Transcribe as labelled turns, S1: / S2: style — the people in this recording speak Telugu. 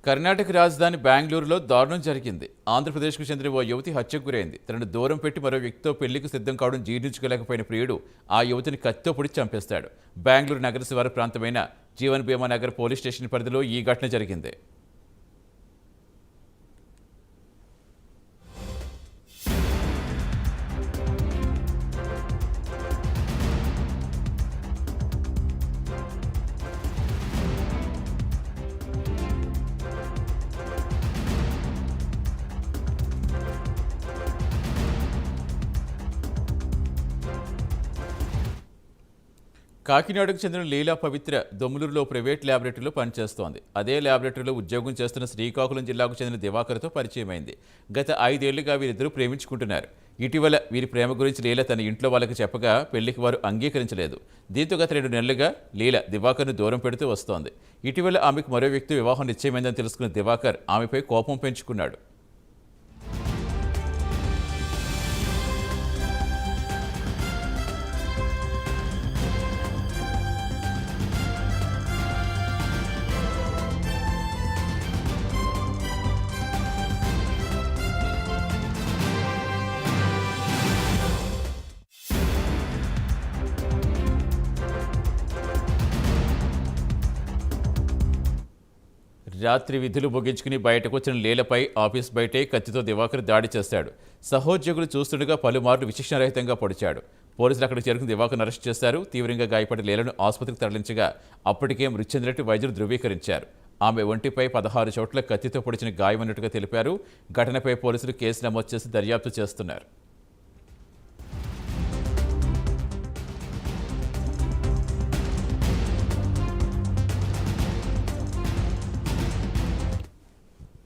S1: కర్ణాటక రాజధాని బెంగళూరులో దారుణం జరిగింది. ఆంధ్రప్రదేశ్కు చెందిన ఓ యువతి హత్యకు గురైంది. తనను దూరం పెట్టి మరో వ్యక్తితో పెళ్లికి సిద్ధం కావడం జీర్ణించుకోలేకపోయిన ప్రియుడు ఆ యువతిని కత్తితో పొడిచి చంపేస్తాడు. బెంగళూరు నగర శివారు ప్రాంతమైన జీవన్ భీమా నగర్ పోలీస్ స్టేషన్ పరిధిలో ఈ ఘటన జరిగింది. కాకినాడకు చెందిన లీలా పవిత్ర దొమ్ములూరులో ప్రైవేట్ ల్యాబొరేటరీలో పనిచేస్తోంది. అదే ల్యాబొరేటరీలో ఉద్యోగం చేస్తున్న శ్రీకాకుళం జిల్లాకు చెందిన దివాకర్తో పరిచయమైంది. గత 5 ఏళ్లుగా వీరిద్దరూ ప్రేమించుకుంటున్నారు. ఇటీవల వీరి ప్రేమ గురించి లీల తన ఇంట్లో వాళ్ళకి చెప్పగా పెళ్లికి వారు అంగీకరించలేదు. దీంతో గత 2 నెలలుగా లీల దివాకర్ను దూరం పెడుతూ వస్తోంది. ఇటీవల ఆమెకు మరో వ్యక్తి వివాహం నిశ్చయమైందని తెలుసుకున్న దివాకర్ ఆమెపై కోపం పెంచుకున్నాడు. రాత్రి విధులు ముగించుకుని బయటకు వచ్చిన లీలపై ఆఫీస్ బయటే కత్తితో దివాకర్ దాడి చేశాడు. సహోద్యోగులు చూస్తుండగా పలుమార్లు విచక్షణరహితంగా పొడిచాడు. పోలీసులు అక్కడికి చేరుకుని దివాకర్ను అరెస్ట్ చేశారు. తీవ్రంగా గాయపడిన లీలను ఆసుపత్రికి తరలించగా అప్పటికే మృతి చెందినట్టు వైద్యులు ధృవీకరించారు. ఆమె ఒంటిపై 16 చోట్ల కత్తితో పొడిచిన గాయమన్నట్టుగా తెలిపారు. ఘటనపై పోలీసులు కేసు నమోదు చేసి దర్యాప్తు చేస్తున్నారు.